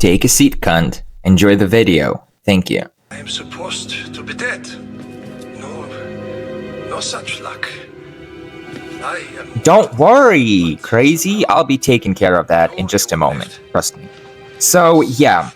Take a seat, cunt. Enjoy the video. Thank you. I am supposed to be dead. No such luck. I am... Don't worry, crazy. I'll be taking care of that in just a moment. Trust me. So, yeah,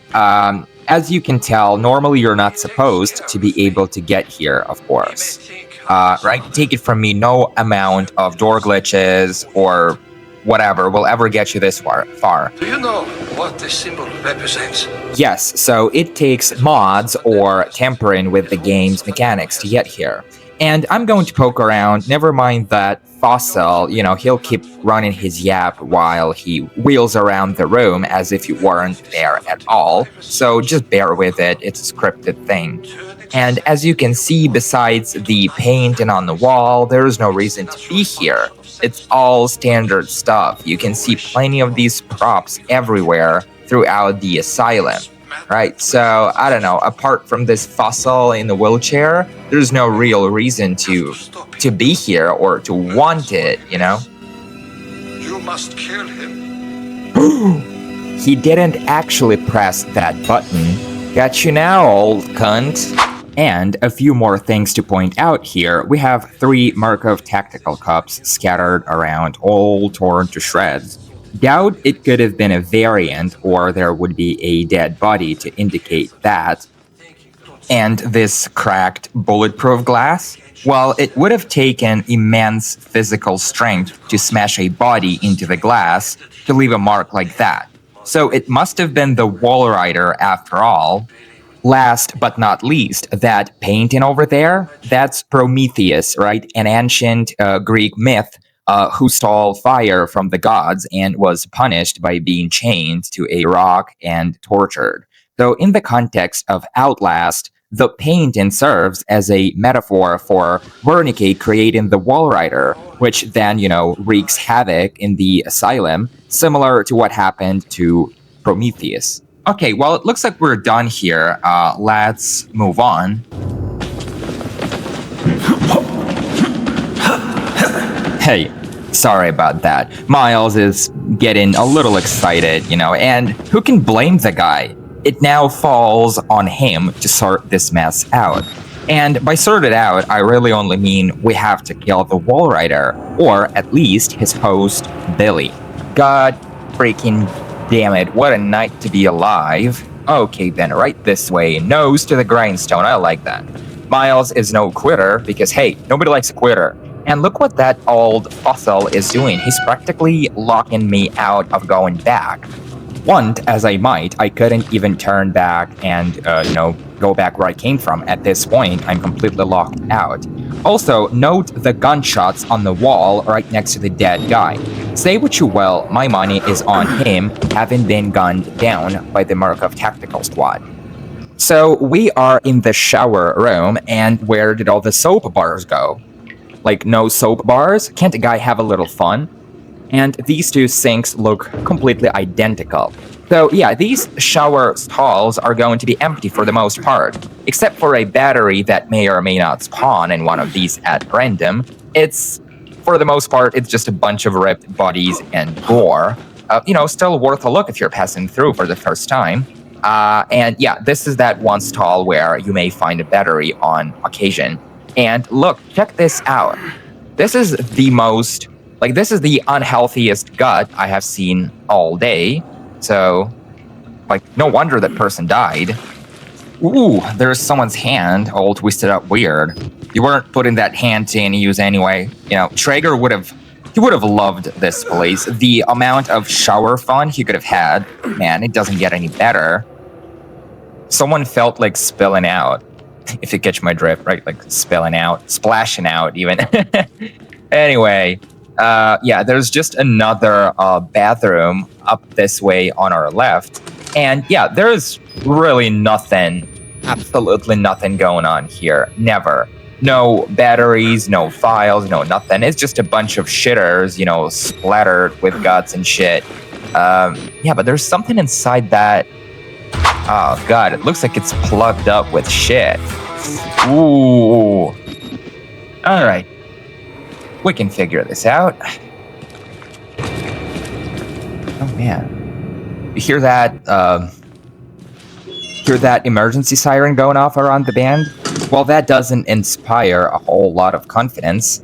as you can tell, normally you're not supposed to be able to get here, of course. Right? Take it from me, no amount of door glitches or whatever will ever get you this far. Do you know what this symbol represents? Yes, so it takes mods or tampering with the game's mechanics to get here. And I'm going to poke around, never mind that Fossil, he'll keep running his yap while he wheels around the room as if you weren't there at all. So just bear with it, it's a scripted thing. And as you can see, besides the painting on the wall, there's no reason to be here. It's all standard stuff. You can see plenty of these props everywhere throughout the asylum. Right, so I don't know, apart from this fossil in the wheelchair, there's no real reason to be here or to want it, You must kill him. He didn't actually press that button. Got you now, old cunt. And a few more things to point out here. We have 3 Markov tactical cups scattered around, all torn to shreds. Doubt it could have been a variant, or there would be a dead body to indicate that. And this cracked bulletproof glass? Well, it would have taken immense physical strength to smash a body into the glass to leave a mark like that. So it must have been the wall rider after all. Last but not least, that painting over there, that's Prometheus, right? An ancient Greek myth who stole fire from the gods and was punished by being chained to a rock and tortured. So in the context of Outlast, the painting serves as a metaphor for Wernicke creating the wall rider, which then, wreaks havoc in the asylum, similar to what happened to Prometheus. Okay, well, it looks like we're done here. Let's move on. Hey, sorry about that. Miles is getting a little excited, and who can blame the guy? It now falls on him to sort this mess out. And by sort it out, I really only mean we have to kill the wall rider, or at least his host, Billy. God freaking damn it, what a night to be alive. Okay then, right this way, nose to the grindstone, I like that. Miles is no quitter, because hey, nobody likes a quitter. And look what that old fossil is doing, he's practically locking me out of going back. Want as I might, I couldn't even turn back and, go back where I came from. At this point, I'm completely locked out. Also, note the gunshots on the wall right next to the dead guy. Say what you will, my money is on him having been gunned down by the Markov tactical squad. So we are in the shower room, and where did all the soap bars go? Like, no soap bars? Can't a guy have a little fun? And these 2 sinks look completely identical. So yeah, these shower stalls are going to be empty for the most part, except for a battery that may or may not spawn in one of these at random. For the most part, it's just a bunch of ripped bodies and gore. Still worth a look if you're passing through for the first time. And yeah, this is that one stall where you may find a battery on occasion. And look, check this out. This is the unhealthiest gut I have seen all day. So, no wonder that person died. Ooh, there's someone's hand all twisted up weird. You weren't putting that hand to any use anyway. Traeger would have loved this place. The amount of shower fun he could have had, man, it doesn't get any better. Someone felt like spilling out. If you catch my drift, right? Like spilling out, splashing out even. Anyway, yeah, there's just another bathroom up this way on our left. And yeah, there's really nothing, absolutely nothing going on here. Never. No batteries, no files, no nothing. It's just a bunch of shitters, splattered with guts and shit. Yeah, but there's something inside that. Oh god, it looks like it's plugged up with shit. Ooh. Alright. We can figure this out. Oh man. You hear that Hear that emergency siren going off around the bend? Well, that doesn't inspire a whole lot of confidence.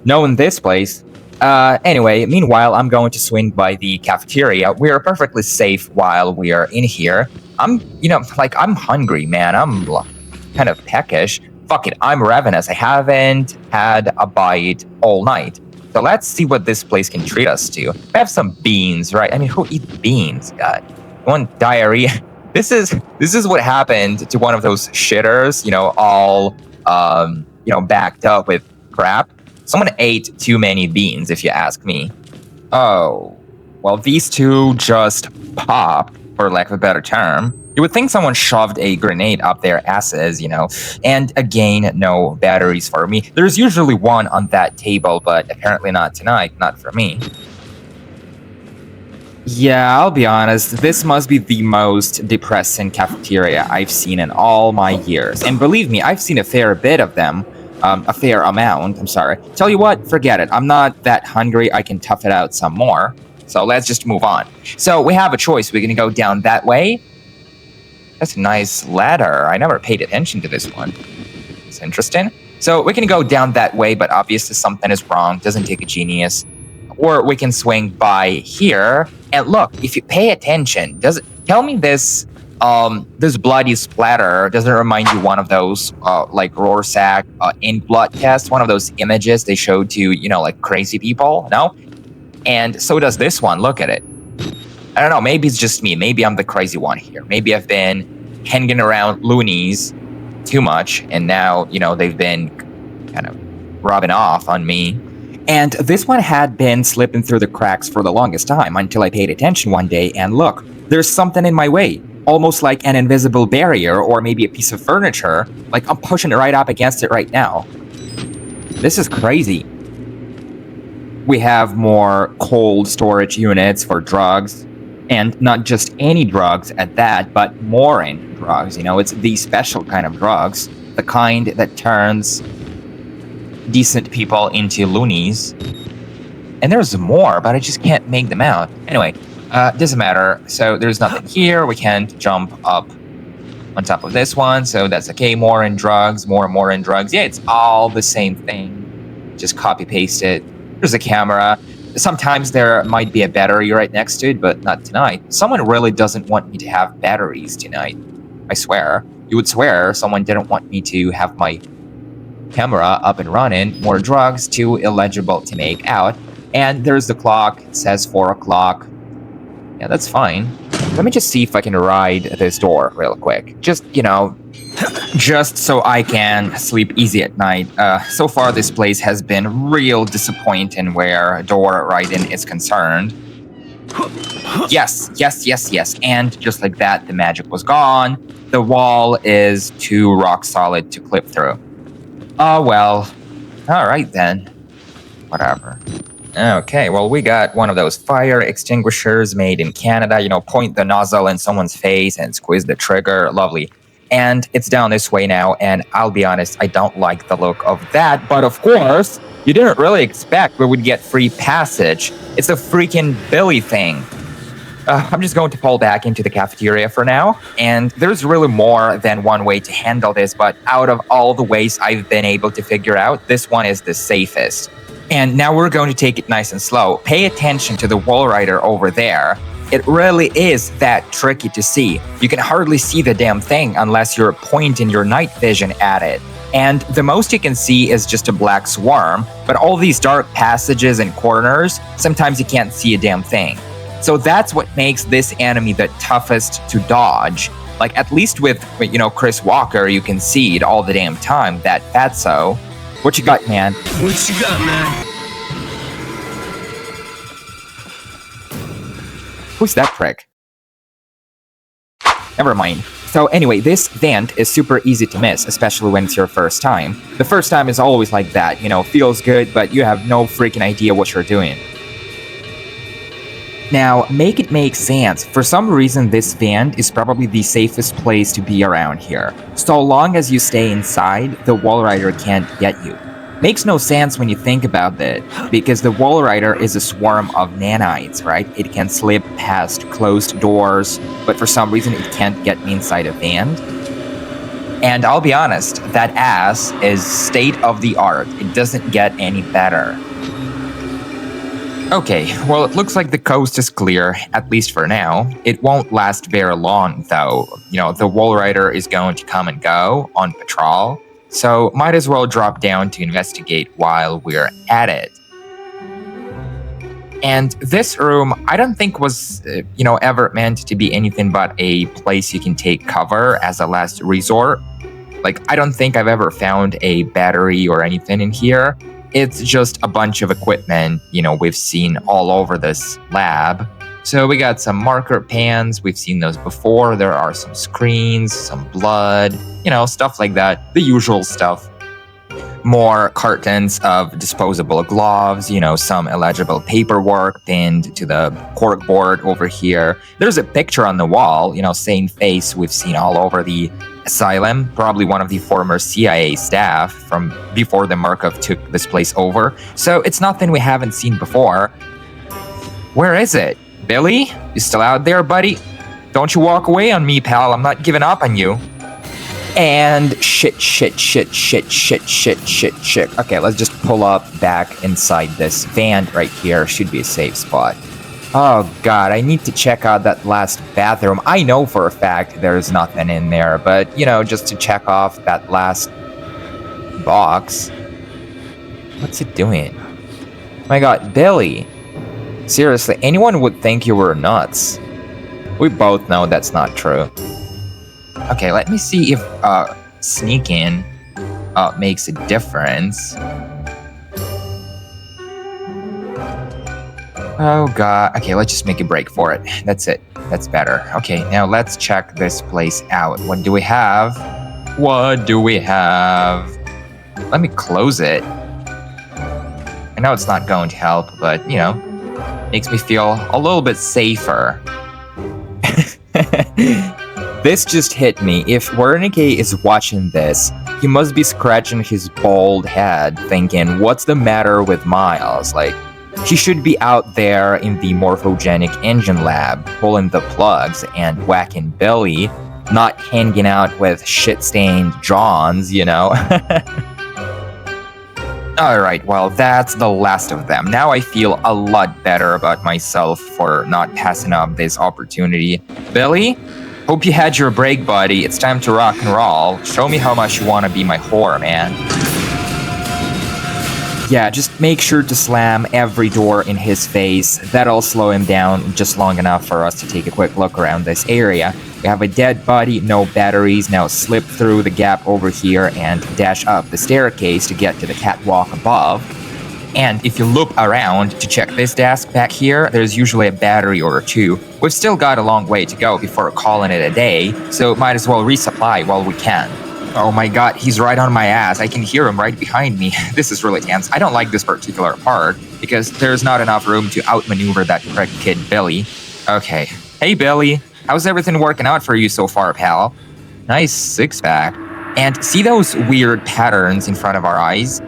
Knowing this place. Anyway, meanwhile, I'm going to swing by the cafeteria. We are perfectly safe while we are in here. I'm hungry, man. I'm kind of peckish. Fuck it, I'm ravenous. I haven't had a bite all night. So let's see what this place can treat us to. I have some beans, right? I mean, who eats beans? God. You want diarrhea? This is what happened to one of those shitters, all backed up with crap. Someone ate too many beans, if you ask me. Oh, well, these two just popped, for lack of a better term. You would think someone shoved a grenade up their asses, and again, no batteries for me. There's usually one on that table, but apparently not tonight, not for me. Yeah, I'll be honest, this must be the most depressing cafeteria I've seen in all my years. And believe me, I've seen a fair bit of them. A fair amount, I'm sorry. Tell you what, forget it. I'm not that hungry, I can tough it out some more. So let's just move on. So we have a choice. We're gonna go down that way. That's a nice ladder. I never paid attention to this one. It's interesting. So we can go down that way, but obviously something is wrong. Doesn't take a genius. Or we can swing by here. And look, if you pay attention, tell me this bloody splatter doesn't remind you one of those like Rorschach ink blood test, one of those images they showed to crazy people, no? And so does this one. Look at it. I don't know, maybe it's just me, maybe I'm the crazy one here, maybe I've been hanging around loonies too much and now they've been kind of rubbing off on me. And this one had been slipping through the cracks for the longest time until I paid attention one day and look, there's something in my way. Almost like an invisible barrier or maybe a piece of furniture. Like I'm pushing it right up against it right now. This is crazy. We have more cold storage units for drugs. And not just any drugs at that, but Morin drugs. It's the special kind of drugs. The kind that turns decent people into loonies. And there's more, but I just can't make them out. Anyway. Doesn't matter. So there's nothing here. We can't jump up on top of this one. So that's okay. More in drugs. More in drugs. Yeah, it's all the same thing. Just copy paste it. There's a camera. Sometimes there might be a battery right next to it, but not tonight. Someone really doesn't want me to have batteries tonight. I swear. You would swear someone didn't want me to have my camera up and running. More drugs. Too illegible to make out. And there's the clock. It says 4 o'clock. Yeah, that's fine. Let me just see if I can ride this door real quick. Just so I can sleep easy at night. So far, this place has been real disappointing where door riding is concerned. Yes. And just like that, the magic was gone. The wall is too rock solid to clip through. Oh, well. All right, then. Whatever. Okay, well, we got one of those fire extinguishers made in Canada. Point the nozzle in someone's face and squeeze the trigger. Lovely. And it's down this way now, and I'll be honest, I don't like the look of that. But of course, you didn't really expect we would get free passage. It's a freaking Billy thing. I'm just going to pull back into the cafeteria for now. And there's really more than one way to handle this, but out of all the ways I've been able to figure out, this one is the safest. And now we're going to take it nice and slow. Pay attention to the wall rider over there. It really is that tricky to see. You can hardly see the damn thing unless you're pointing your night vision at it. And the most you can see is just a black swarm, but all these dark passages and corners, sometimes you can't see a damn thing. So that's what makes this enemy the toughest to dodge. Like at least with, Chris Walker, you can see it all the damn time, that fatso. What you got, man? What you got, man? Who's that prick? Never mind. So anyway, this vent is super easy to miss, especially when it's your first time. The first time is always like that, feels good, but you have no freaking idea what you're doing. Now, make it make sense. For some reason, this vent is probably the safest place to be around here. So long as you stay inside, the wall rider can't get you. Makes no sense when you think about it, because the wall rider is a swarm of nanites, right? It can slip past closed doors, but for some reason it can't get inside a van. And I'll be honest, that ass is state of the art. It doesn't get any better. Okay, well, it looks like the coast is clear, at least for now. It won't last very long, though. The wall rider is going to come and go on patrol, so might as well drop down to investigate while we're at it. And this room, I don't think was, ever meant to be anything but a place you can take cover as a last resort. I don't think I've ever found a battery or anything in here. It's just a bunch of equipment, we've seen all over this lab. So we got some marker pans, we've seen those before. There are some screens, some blood, stuff like that. The usual stuff. More cartons of disposable gloves, some illegible paperwork pinned to the corkboard over here. There's a picture on the wall, same face we've seen all over the asylum, probably one of the former CIA staff from before the Markov took this place over. So it's nothing we haven't seen before. Where is it? Billy? You still out there, buddy? Don't you walk away on me, pal. I'm not giving up on you. And shit. Okay, let's just pull up back inside this van right here. Should be a safe spot. Oh god, I need to check out that last bathroom. I know for a fact there's nothing in there, but, just to check off that last box. What's it doing? Oh my god, Billy. Seriously, anyone would think you were nuts. We both know that's not true. Okay, let me see if sneaking makes a difference. Oh god. Okay, let's just make a break for it. That's it. That's better. Okay, now let's check this place out. What do we have? Let me close it. I know it's not going to help, but, makes me feel a little bit safer. This just hit me. If Wernicke is watching this, he must be scratching his bald head thinking, what's the matter with Miles? He should be out there in the morphogenic engine lab, pulling the plugs and whacking Billy, not hanging out with shit-stained Johns, Alright, well, that's the last of them. Now I feel a lot better about myself for not passing up this opportunity. Billy? Hope you had your break, buddy. It's time to rock and roll. Show me how much you want to be my whore, man. Yeah, just make sure to slam every door in his face. That'll slow him down just long enough for us to take a quick look around this area. We have a dead body, no batteries. Now slip through the gap over here and dash up the staircase to get to the catwalk above. And if you loop around to check this desk back here, there's usually a battery or two. We've still got a long way to go before calling it a day, so might as well resupply while we can. Oh my god, he's right on my ass. I can hear him right behind me. This is really tense. I don't like this particular part, because there's not enough room to outmaneuver that prick kid Billy. Okay. Hey Billy, how's everything working out for you so far, pal? Nice six-pack. And see those weird patterns in front of our eyes?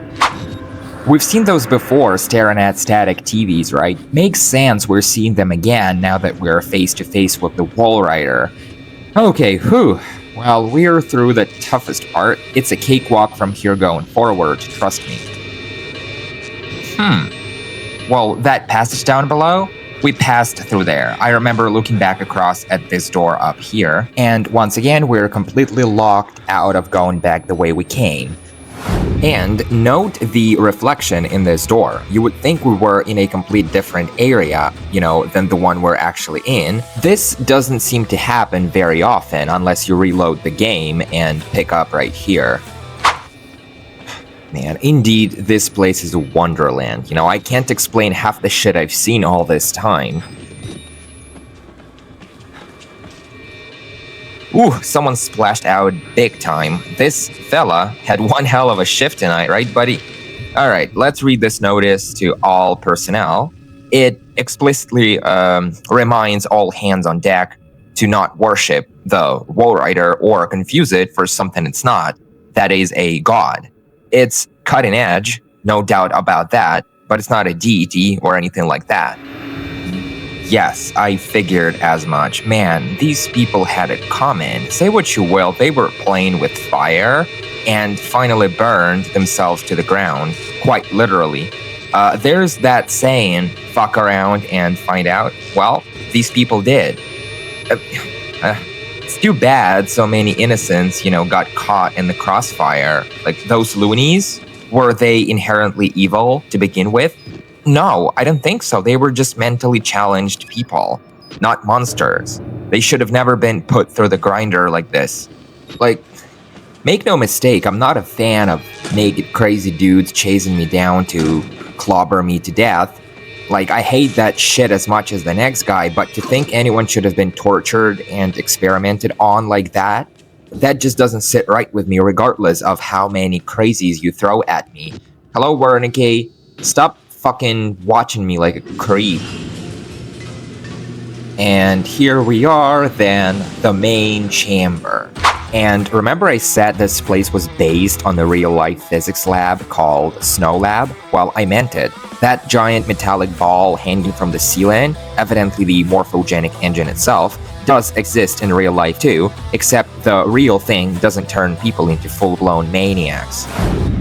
We've seen those before staring at static TVs, right? Makes sense we're seeing them again now that we're face-to-face with the wall rider. Okay, whew. Well, we're through the toughest part. It's a cakewalk from here going forward, trust me. Well, that passage down below? We passed through there. I remember looking back across at this door up here. And once again, we're completely locked out of going back the way we came. And note the reflection in this door. You would think we were in a complete different area, than the one we're actually in. This doesn't seem to happen very often unless you reload the game and pick up right here. Man, indeed, this place is a wonderland. I can't explain half the shit I've seen all this time. Ooh, someone splashed out big time. This fella had one hell of a shift tonight, right, buddy? Alright, let's read this notice to all personnel. It explicitly reminds all hands on deck to not worship the wall rider or confuse it for something it's not. That is a god. It's cutting edge, no doubt about that, but it's not a deity or anything like that. Yes, I figured as much. Man, these people had it common. Say what you will, they were playing with fire and finally burned themselves to the ground, quite literally. There's that saying, fuck around and find out. Well, these people did. It's too bad so many innocents, got caught in the crossfire. Like, those loonies, were they inherently evil to begin with? No, I don't think so. They were just mentally challenged people, not monsters. They should have never been put through the grinder like this. Like, make no mistake, I'm not a fan of naked crazy dudes chasing me down to clobber me to death. Like, I hate that shit as much as the next guy, but to think anyone should have been tortured and experimented on like that just doesn't sit right with me, regardless of how many crazies you throw at me. Hello, Wernicke. Stop fucking watching me like a creep. And here we are, then, the main chamber. And remember I said this place was based on the real-life physics lab called Snow Lab? Well, I meant it. That giant metallic ball hanging from the ceiling, evidently the morphogenic engine itself, does exist in real life too, except the real thing doesn't turn people into full-blown maniacs.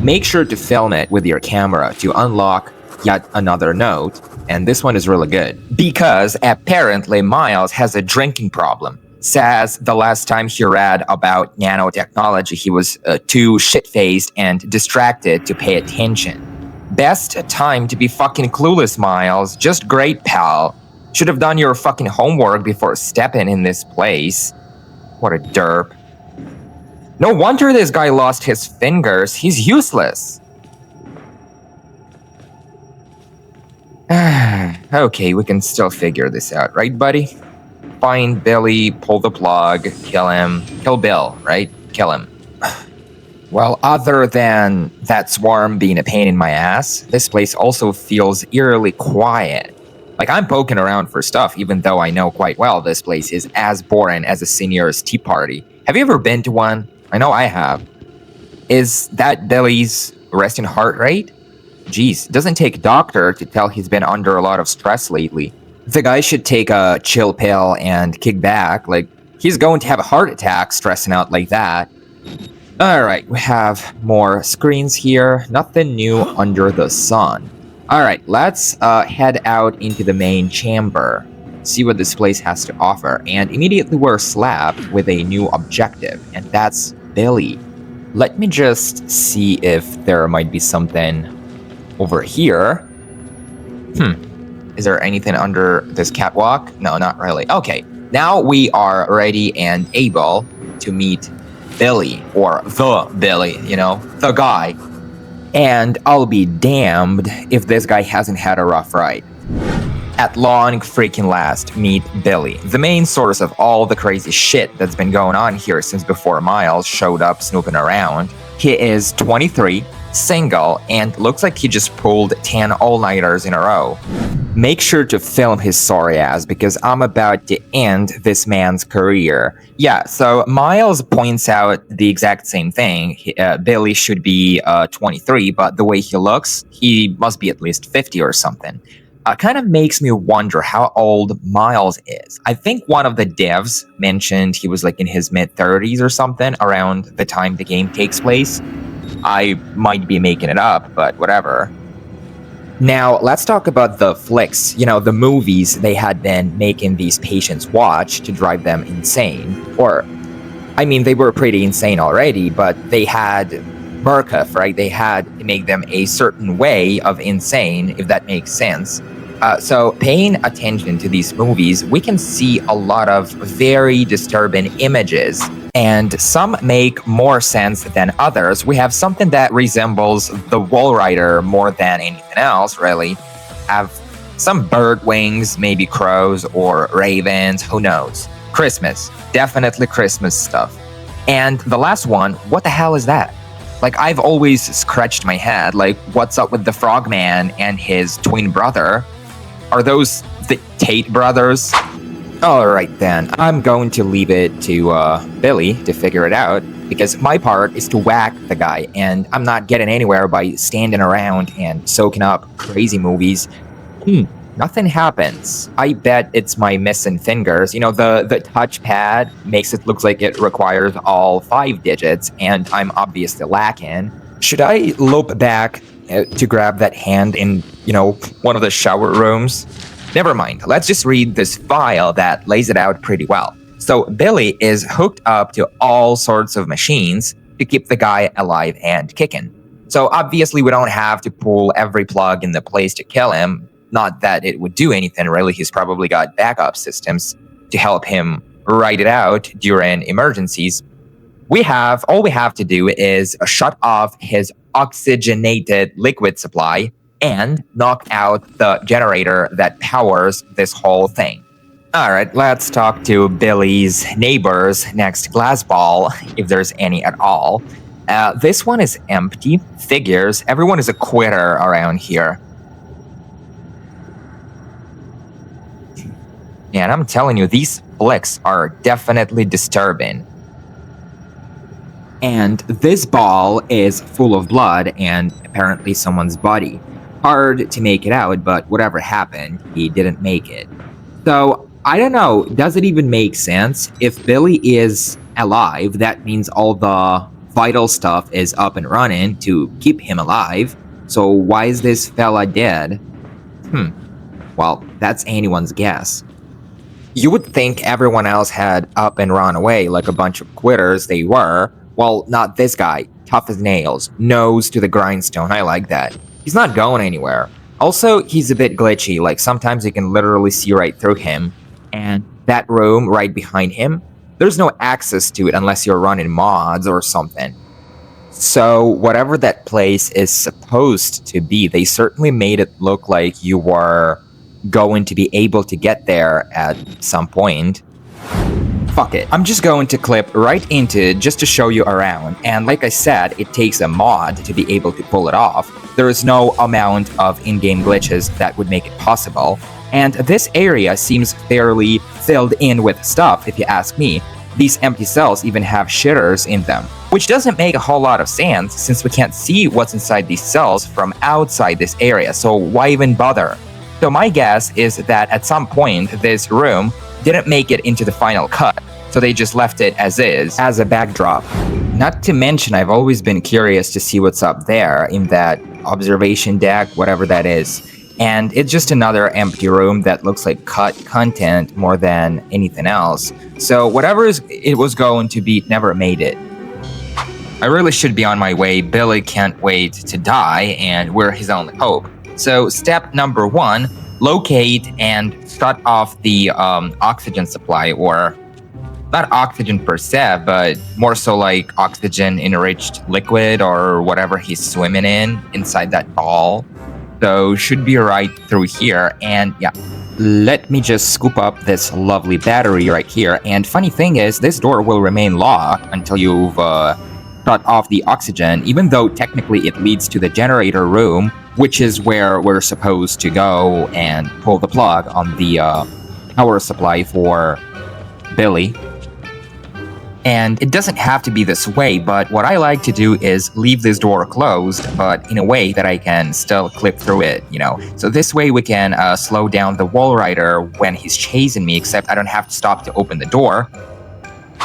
Make sure to film it with your camera to unlock yet another note, and this one is really good. Because apparently Miles has a drinking problem. Says the last time he read about nanotechnology, he was too shit-faced and distracted to pay attention. Best time to be fucking clueless, Miles. Just great, pal. Should have done your fucking homework before stepping in this place. What a derp. No wonder this guy lost his fingers. He's useless. Okay, we can still figure this out, right, buddy? Find Billy, pull the plug, kill him. Kill Bill, right? Kill him. Well, other than that swarm being a pain in my ass, this place also feels eerily quiet. Like, I'm poking around for stuff, even though I know quite well this place is as boring as a senior's tea party. Have you ever been to one? I know I have. Is that Billy's resting heart rate? Jeez, it doesn't take a doctor to tell he's been under a lot of stress lately. The guy should take a chill pill and kick back. Like, he's going to have a heart attack stressing out like that. Alright, we have more screens here. Nothing new under the sun. Alright, let's head out into the main chamber. See what this place has to offer. And immediately we're slapped with a new objective. And that's Billy. Let me just see if there might be something over here. Is there anything under this catwalk? No, not really. Okay, now we are ready and able to meet Billy, or the Billy, the guy. And I'll be damned if this guy hasn't had a rough ride. At long freaking last, meet Billy, the main source of all the crazy shit that's been going on here since before Miles showed up snooping around. He is 23, single, and looks like he just pulled 10 all-nighters in a row. Make sure to film his sorry ass, because I'm about to end this man's career. Yeah, so Miles points out the exact same thing. Billy should be 23, but the way he looks, he must be at least 50 or something. Kind of makes me wonder how old Miles is. I think one of the devs mentioned he was like in his mid-30s or something around the time the game takes place. I might be making it up, but whatever. Now, let's talk about the flicks, the movies they had been making these patients watch to drive them insane. Or, I mean, they were pretty insane already, but they had Murkoff, right? They had to make them a certain way of insane, if that makes sense. So paying attention to these movies, we can see a lot of very disturbing images, and some make more sense than others. We have something that resembles the Wall Rider more than anything else, really. Have some bird wings, maybe crows or ravens, who knows. Christmas, definitely Christmas stuff. And the last one, what the hell is that? Like, I've always scratched my head, like, what's up with the Frogman and his twin brother? Are those the Tate brothers? Alright then, I'm going to leave it to Billy to figure it out. because my part is to whack the guy, and I'm not getting anywhere by standing around and soaking up crazy movies. Nothing happens. I bet it's my missing fingers. You know, the touchpad makes it look like it requires all 5 digits, and I'm obviously lacking. Should I lope back to grab that hand in, one of the shower rooms? Never mind. Let's just read this file that lays it out pretty well. So Billy is hooked up to all sorts of machines to keep the guy alive and kicking. So obviously we don't have to pull every plug in the place to kill him. Not that it would do anything, really. He's probably got backup systems to help him ride it out during emergencies. All we have to do is shut off his oxygenated liquid supply and knock out the generator that powers this whole thing. Alright, let's talk to Billy's neighbor's next glass ball, if there's any at all. This one is empty. Figures. Everyone is a quitter around here. And I'm telling you, these flicks are definitely disturbing. And this ball is full of blood and apparently someone's body. Hard to make it out, but whatever happened, he didn't make it. So, I don't know, does it even make sense? If Billy is alive, that means all the vital stuff is up and running to keep him alive. So why is this fella dead? Well, that's anyone's guess. You would think everyone else had up and run away like a bunch of quitters they were. Well, not this guy. Tough as nails. Nose to the grindstone. I like that. He's not going anywhere. Also, he's a bit glitchy. Like, sometimes you can literally see right through him. And that room right behind him, there's no access to it unless you're running mods or something. So, whatever that place is supposed to be, they certainly made it look like you were going to be able to get there at some point. Fuck it. I'm just going to clip right into it just to show you around. And like I said, it takes a mod to be able to pull it off. There is no amount of in-game glitches that would make it possible. And this area seems fairly filled in with stuff, if you ask me. These empty cells even have shitters in them, which doesn't make a whole lot of sense since we can't see what's inside these cells from outside this area, so why even bother? So my guess is that at some point this room didn't make it into the final cut, so they just left it as is, as a backdrop. Not to mention, I've always been curious to see what's up there in that observation deck, whatever that is. And it's just another empty room that looks like cut content more than anything else. So whatever it was going to be never made it. I really should be on my way. Billy can't wait to die, and we're his only hope. So step number 1, locate and shut off the oxygen supply, or not oxygen per se, but more so like oxygen-enriched liquid or whatever he's swimming in inside that ball. So should be right through here, and yeah. Let me just scoop up this lovely battery right here, and funny thing is, this door will remain locked until you've shut off the oxygen, even though technically it leads to the generator room, which is where we're supposed to go and pull the plug on the power supply for Billy. And it doesn't have to be this way, but what I like to do is leave this door closed, but in a way that I can still clip through it, So this way we can slow down the wall rider when he's chasing me, except I don't have to stop to open the door.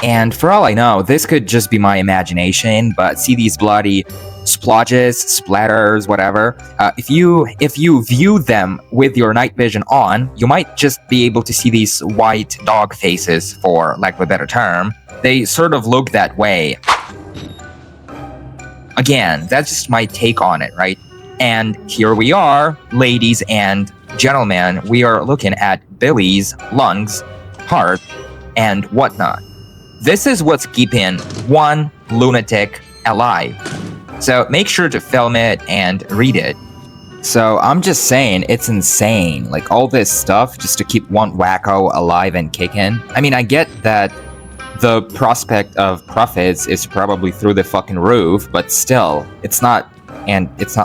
And for all I know, this could just be my imagination, but see these bloody splotches, splatters, whatever. If you view them with your night vision on, you might just be able to see these white dog faces, for lack of a better term. They sort of look that way. Again, that's just my take on it, right? And here we are, ladies and gentlemen, we are looking at Billy's lungs, heart, and whatnot. This is what's keeping one lunatic alive. So make sure to film it and read it. So I'm just saying, it's insane. Like, all this stuff just to keep one wacko alive and kicking. I mean, I get that the prospect of profits is probably through the fucking roof, but still, it's not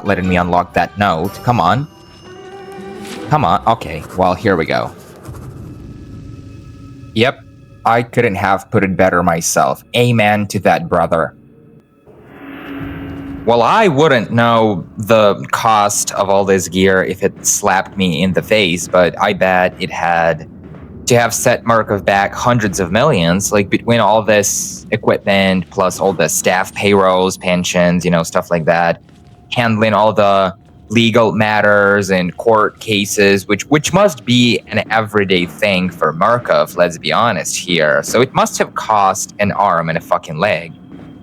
letting me unlock that note. Come on. Okay, well, here we go. Yep, I couldn't have put it better myself. Amen to that, brother. Well, I wouldn't know the cost of all this gear if it slapped me in the face, but I bet it had to have set Markov back hundreds of millions, like between all this equipment plus all the staff payrolls, pensions, stuff like that, handling all the legal matters and court cases, which must be an everyday thing for Markov, let's be honest here. So it must have cost an arm and a fucking leg.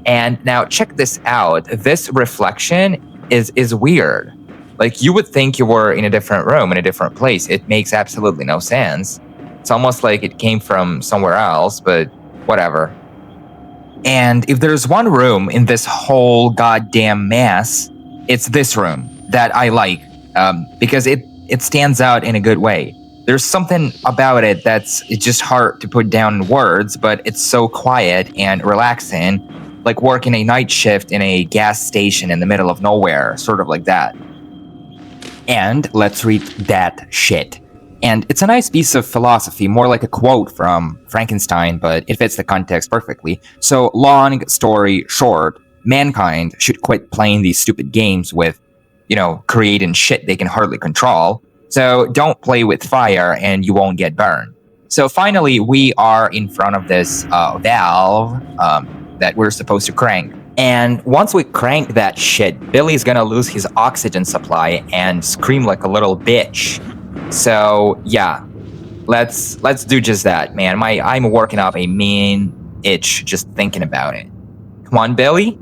And now check this out. This reflection is weird. Like, you would think you were in a different room, in a different place. It makes absolutely no sense. It's almost like it came from somewhere else, but whatever. And if there's one room in this whole goddamn mess, it's this room that I like, because it stands out in a good way. There's something about it it's just hard to put down in words, but it's so quiet and relaxing, like working a night shift in a gas station in the middle of nowhere, sort of like that. And let's read that shit. And it's a nice piece of philosophy, more like a quote from Frankenstein, but it fits the context perfectly. So, long story short, mankind should quit playing these stupid games with, creating shit they can hardly control. So don't play with fire and you won't get burned. So finally, we are in front of this valve that we're supposed to crank. And once we crank that shit, Billy's gonna lose his oxygen supply and scream like a little bitch. So yeah, let's do just that, man. I'm working up a mean itch just thinking about it. Come on, Billy.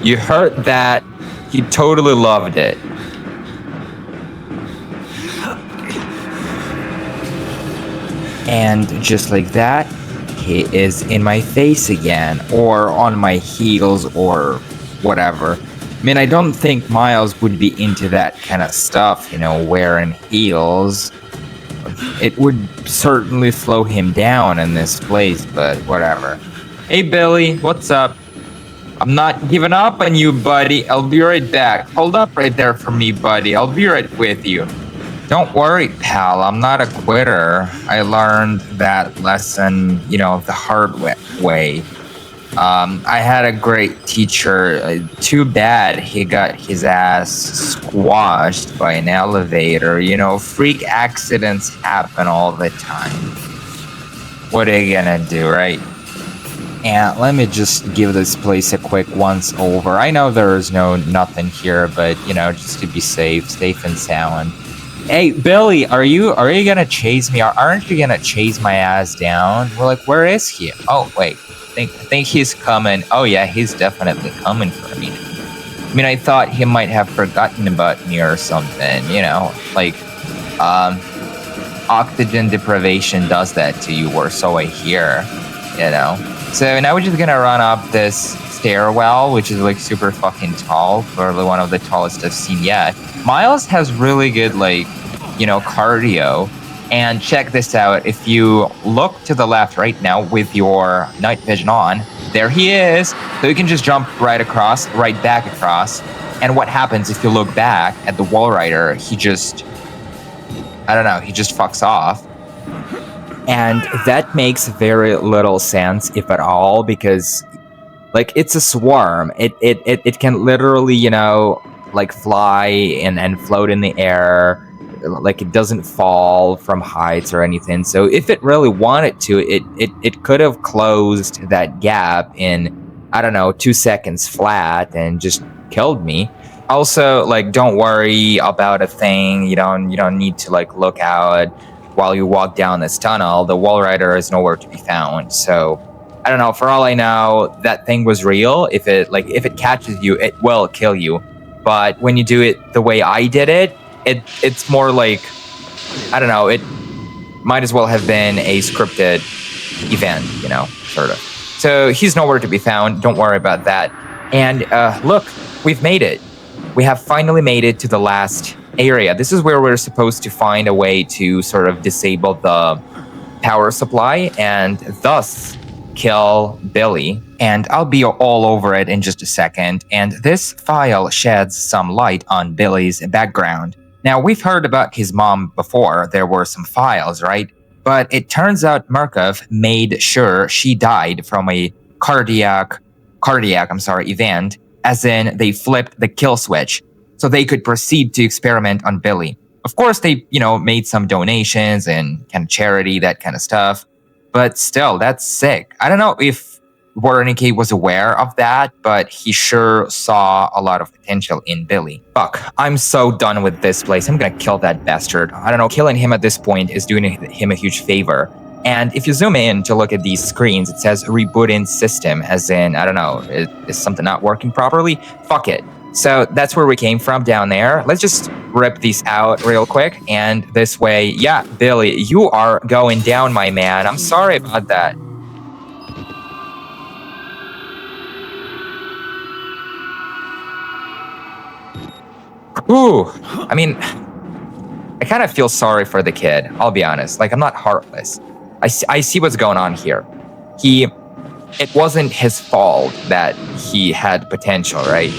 You heard that? He totally loved it. And just like that, he is in my face again, or on my heels, or whatever. I mean, I don't think Miles would be into that kind of stuff, wearing heels. It would certainly slow him down in this place, but whatever. Hey, Billy, what's up? I'm not giving up on you, buddy. I'll be right back. Hold up right there for me, buddy. I'll be right with you. Don't worry, pal. I'm not a quitter. I learned that lesson, the hard way. I had a great teacher. Too bad he got his ass squashed by an elevator. Freak accidents happen all the time. What are you gonna do, right? And let me just give this place a quick once over. I know there's nothing here, but just to be safe and sound. Hey, Billy, are you gonna chase me? Aren't you gonna chase my ass down? We're like, where is he? Oh wait, I think he's coming. Oh yeah, he's definitely coming for me. I mean, I thought he might have forgotten about me or something. Oxygen deprivation does that to you, or so I hear. So now we're just gonna run up this stairwell, which is like super fucking tall, probably one of the tallest I've seen yet. Miles has really good cardio. And check this out, if you look to the left right now with your night vision on, there he is. So you can just jump right back across. And what happens if you look back at the wall rider, he just fucks off. And that makes very little sense, if at all, because it's a swarm. It can literally, fly and float in the air. It doesn't fall from heights or anything. So if it really wanted to, it could have closed that gap in, 2 seconds flat and just killed me. Also, don't worry about a thing. You don't need to look out while you walk down this tunnel. The wall rider is nowhere to be found. So I don't know, for all I know, that thing was real. If it catches you, it will kill you. But when you do it the way I did it, it's more like, it might as well have been a scripted event, sort of. So he's nowhere to be found. Don't worry about that. And look, we've made it. We have finally made it to the last area. This is where we're supposed to find a way to sort of disable the power supply and thus kill Billy, and I'll be all over it in just a second. And this file sheds some light on Billy's background. Now, we've heard about his mom before. There were some files, right? But it turns out Murkoff made sure she died from a cardiac event, as in they flipped the kill switch so they could proceed to experiment on Billy. Of course, they, made some donations and kind of charity, that kind of stuff. But still, that's sick. I don't know if Wernicke was aware of that, but he sure saw a lot of potential in Billy. Fuck, I'm so done with this place. I'm gonna kill that bastard. I don't know, killing him at this point is doing him a huge favor. And if you zoom in to look at these screens, it says rebooting system, as in, I don't know, is something not working properly? Fuck it. So that's where we came from down there. Let's just rip these out real quick. And this way, yeah, Billy, you are going down, my man. I'm sorry about that. Ooh, I mean, I kind of feel sorry for the kid, I'll be honest. Like, I'm not heartless. I see what's going on here. It wasn't his fault that he had potential, right?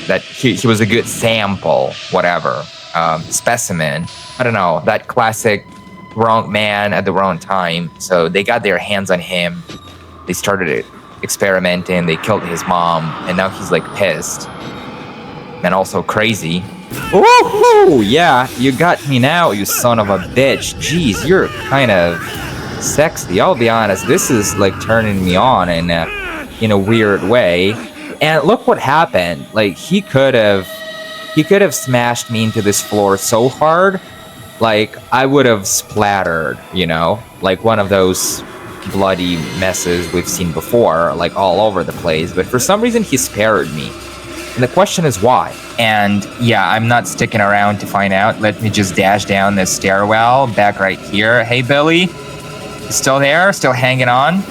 That he was a good sample, whatever, specimen. I don't know, that classic wrong man at the wrong time. So they got their hands on him. They started experimenting. They killed his mom, and now he's like pissed and also crazy. Woohoo! Yeah, you got me now, you son of a bitch. Jeez, you're kind of sexy. I'll be honest. This is like turning me on in a weird way. And look what happened. Like, he could have smashed me into this floor so hard, like I would have splattered, like one of those bloody messes we've seen before, like all over the place. But for some reason, he spared me. And the question is why? And yeah, I'm not sticking around to find out. Let me just dash down this stairwell back right here. Hey, Billy, you still there? Still hanging on?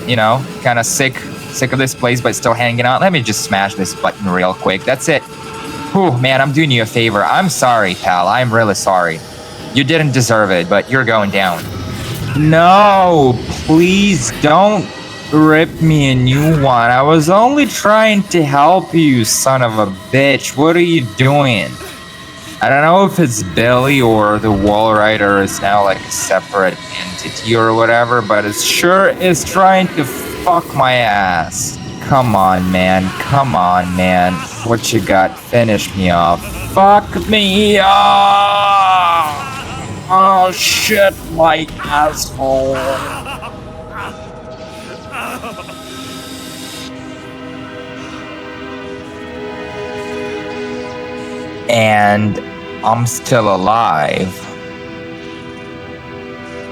Kind of sick of this place, but still hanging on. Let me just smash this button real quick. That's it. Whew, man, I'm doing you a favor. I'm sorry, pal. I'm really sorry. You didn't deserve it, but you're going down. No, please don't rip me a new one. I was only trying to help you, son of a bitch. What are you doing? I don't know if it's Billy or the wall rider is now like a separate entity or whatever, but it sure is trying to fuck my ass. Come on, man. Come on, man. What you got? Finish me off. Fuck me off! Oh, shit, my asshole. And I'm still alive.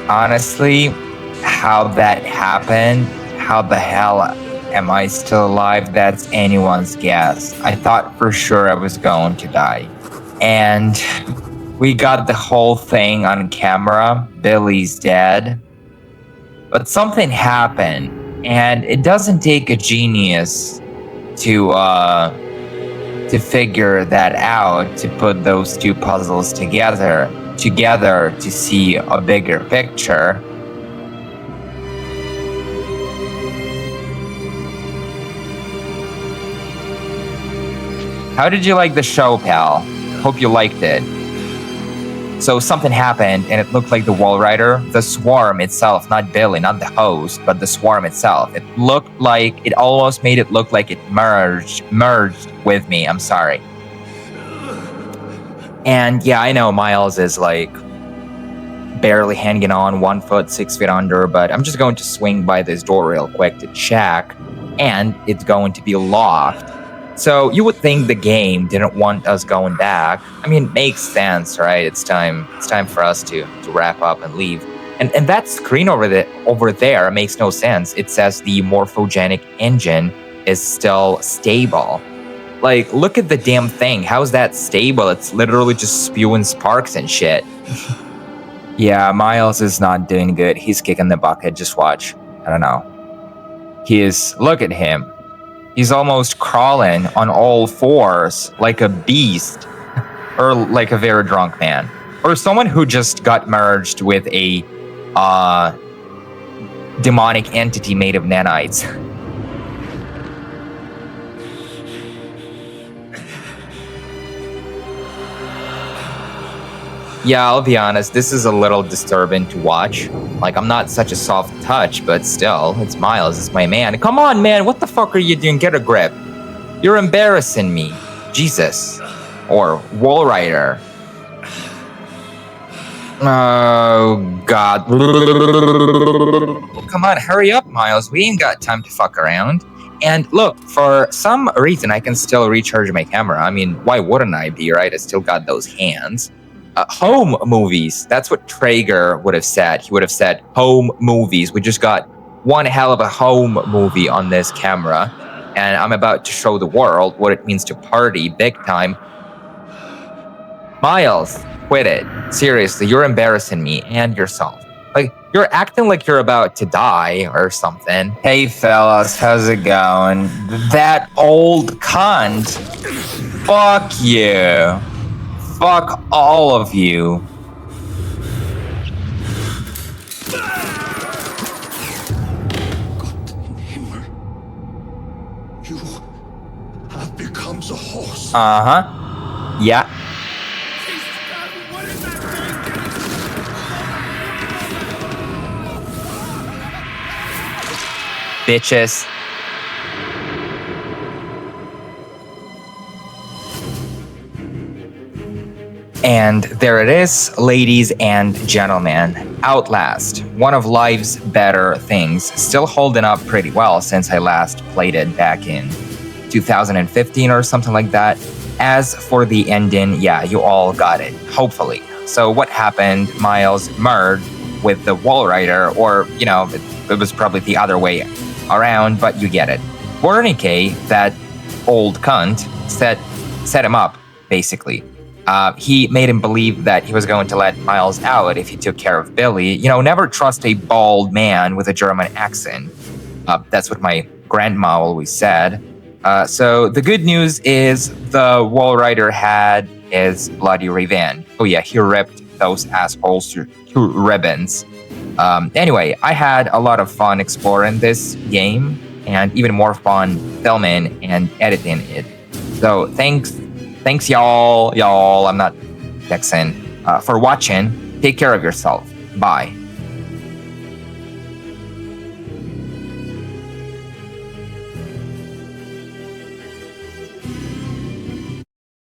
Honestly, how that happened, how the hell am I still alive? That's anyone's guess. I thought for sure I was going to die. And we got the whole thing on camera. Billy's dead. But something happened, and it doesn't take a genius to figure that out, to put those two puzzles together to see a bigger picture. How did you like the show, pal? Hope you liked it. So something happened, and it looked like the wall rider, the swarm itself, not Billy, not the host, but the swarm itself. It almost made it look like it merged with me. I'm sorry. And yeah, I know Miles is like barely hanging on, 1 foot, 6 feet under, but I'm just going to swing by this door real quick to check, and it's going to be locked. So you would think the game didn't want us going back. I mean, it makes sense, right? It's time for us to wrap up and leave. And that screen over there makes no sense. It says the morphogenic engine is still stable. Like, look at the damn thing. How's that stable? It's literally just spewing sparks and shit. Yeah, Miles is not doing good. He's kicking the bucket. Just watch. I don't know. Look at him. He's almost crawling on all fours like a beast, or like a very drunk man, or someone who just got merged with a demonic entity made of nanites. Yeah, I'll be honest, this is a little disturbing to watch. Like, I'm not such a soft touch, but still, it's Miles, it's my man. Come on, man, what the fuck are you doing? Get a grip. You're embarrassing me. Jesus. Or Wall Rider. Oh, God. Come on, hurry up, Miles. We ain't got time to fuck around. And look, for some reason, I can still recharge my camera. I mean, why wouldn't I be, right? I still got those hands. Home movies. That's what Traeger would have said. He would have said home movies. We just got one hell of a home movie on this camera. And I'm about to show the world what it means to party big time. Miles, quit it. Seriously, you're embarrassing me and yourself. Like, you're acting like you're about to die or something. Hey, fellas, how's it going? That old cunt. Fuck you. Fuck all of you. You have become the horse. Uh-huh. Yeah. Bitches. And there it is, ladies and gentlemen. Outlast, one of life's better things, still holding up pretty well since I last played it back in 2015 or something like that. As for the ending, yeah, you all got it, hopefully. So what happened? Miles merged with the Wall Rider, or, you know, it was probably the other way around, but you get it. Wernicke, that old cunt, set him up, basically. He made him believe that he was going to let Miles out if he took care of Billy. You know, never trust a bald man with a German accent. That's what my grandma always said. So the good news is the Wall Rider had his bloody revenge. Oh yeah, he ripped those assholes to ribbons. Anyway, I had a lot of fun exploring this game and even more fun filming and editing it. So thanks y'all, I'm not Texan, for watching. Take care of yourself. Bye.